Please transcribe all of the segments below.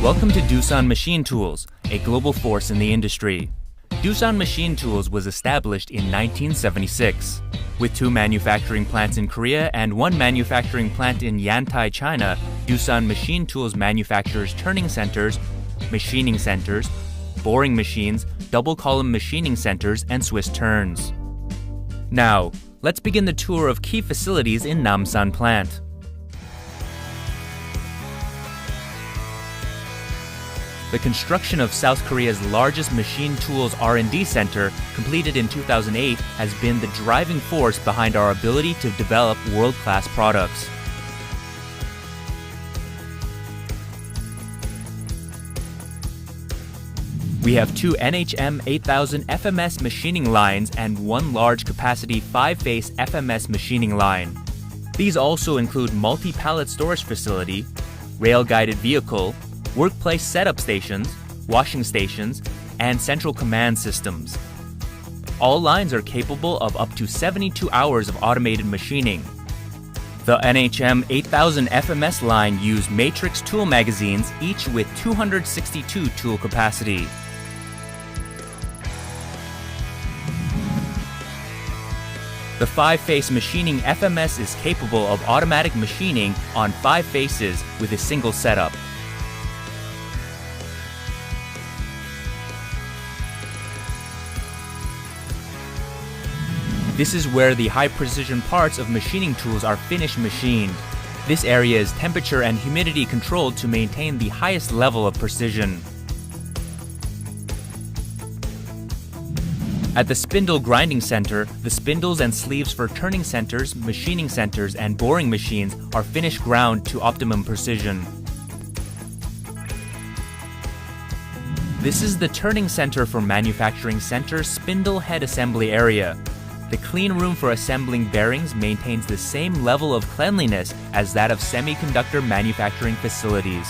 Welcome to Doosan Machine Tools, a global force in the industry. Doosan Machine Tools was established in 1976. With 2 manufacturing plants in Korea and 1 manufacturing plant in Yantai, China, Doosan Machine Tools manufactures turning centers, machining centers, boring machines, double column machining centers, and Swiss turns. Now, let's begin the tour of key facilities in Namsan plant. The construction of South Korea's largest machine tools R&D center, completed in 2008, has been the driving force behind our ability to develop world-class products. We have 2 NHM 8000 FMS machining lines and 1 large capacity 5-face FMS machining line. These also include multi-pallet storage facility, rail-guided vehicle, workplace setup stations, washing stations, and central command systems. All lines are capable of up to 72 hours of automated machining. The NHM 8000 FMS line use matrix tool magazines, each with 262 tool capacity. The 5-face machining FMS is capable of automatic machining on 5 faces with a single setup. This is where the high-precision parts of machining tools are finished machined. This area is temperature and humidity controlled to maintain the highest level of precision. At the spindle grinding center, the spindles and sleeves for turning centers, machining centers, and boring machines are finished ground to optimum precision. This is the turning center for manufacturing center spindle head assembly area. The clean room for assembling bearings maintains the same level of cleanliness as that of semiconductor manufacturing facilities.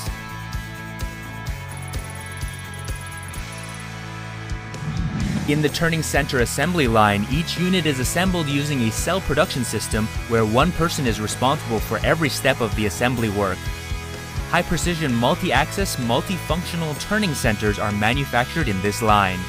In the turning center assembly line, each unit is assembled using a cell production system where 1 person is responsible for every step of the assembly work. High-precision multi-axis, multifunctional turning centers are manufactured in this line.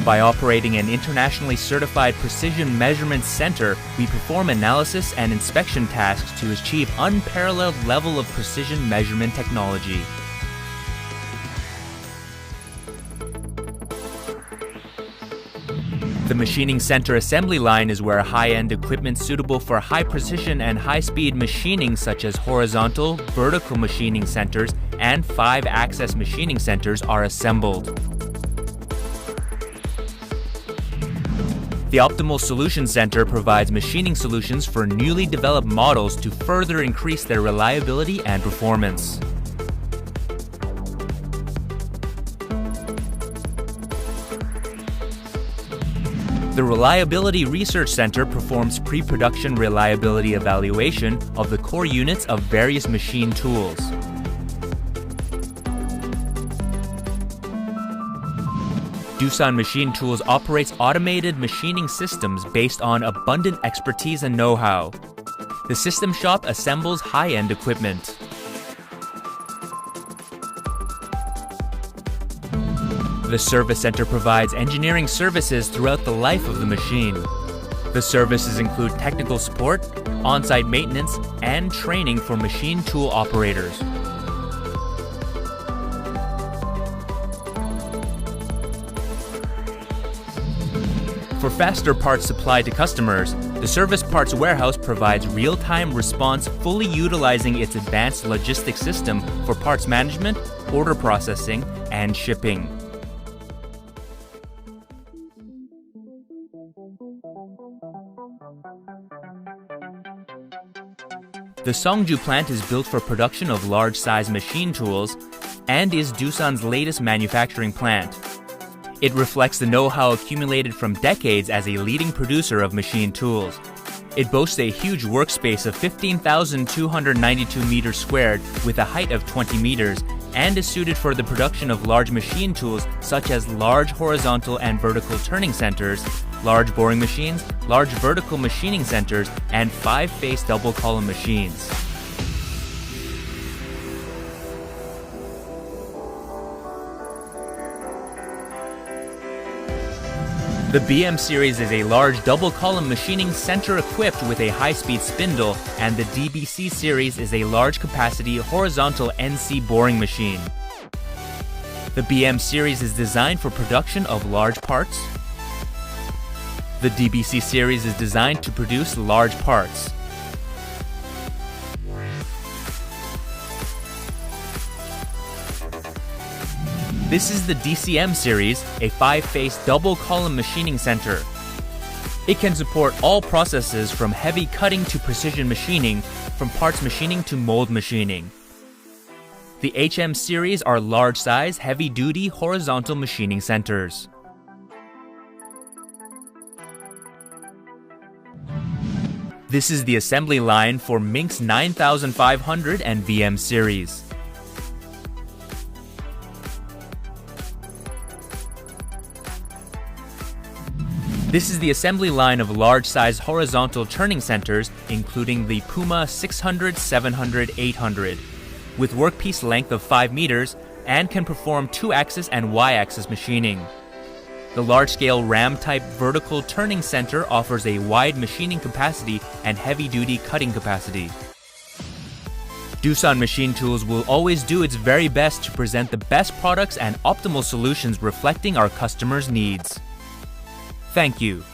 By operating an internationally certified precision measurement center, we perform analysis and inspection tasks to achieve unparalleled level of precision measurement technology. The machining center assembly line is where high-end equipment suitable for high precision and high-speed machining such as horizontal, vertical machining centers, and 5-axis machining centers are assembled. The Optimal Solution Center provides machining solutions for newly developed models to further increase their reliability and performance. The Reliability Research Center performs pre-production reliability evaluation of the core units of various machine tools. Doosan Machine Tools operates automated machining systems based on abundant expertise and know-how. The system shop assembles high-end equipment. The Service Center provides engineering services throughout the life of the machine. The services include technical support, on-site maintenance, and training for machine tool operators. For faster parts supply to customers, the Service Parts Warehouse provides real-time response, fully utilizing its advanced logistics system for parts management, order processing, and shipping. The Songju plant is built for production of large-size machine tools and is Doosan's latest manufacturing plant. It reflects the know-how accumulated from decades as a leading producer of machine tools. It boasts a huge workspace of 15,292 meters squared with a height of 20 meters and is suited for the production of large machine tools such as large horizontal and vertical turning centers, large boring machines, large vertical machining centers, and 5-face double column machines. The BM series is a large double-column machining center equipped with a high-speed spindle, and the DBC series is a large-capacity horizontal NC boring machine. The BM series is designed for production of large parts. The DBC series is designed to produce large parts. This is the DCM series, a 5-face double-column machining center. It can support all processes from heavy cutting to precision machining, from parts machining to mold machining. The HM series are large-size, heavy-duty horizontal machining centers. This is the assembly line for Minx 9500 and VM series. This is the assembly line of large-size horizontal turning centers, including the Puma 600, 700, 800, with workpiece length of 5 meters and can perform 2-axis and Y-axis machining. The large-scale RAM-type vertical turning center offers a wide machining capacity and heavy-duty cutting capacity. Doosan Machine Tools will always do its very best to present the best products and optimal solutions reflecting our customers' needs. Thank you.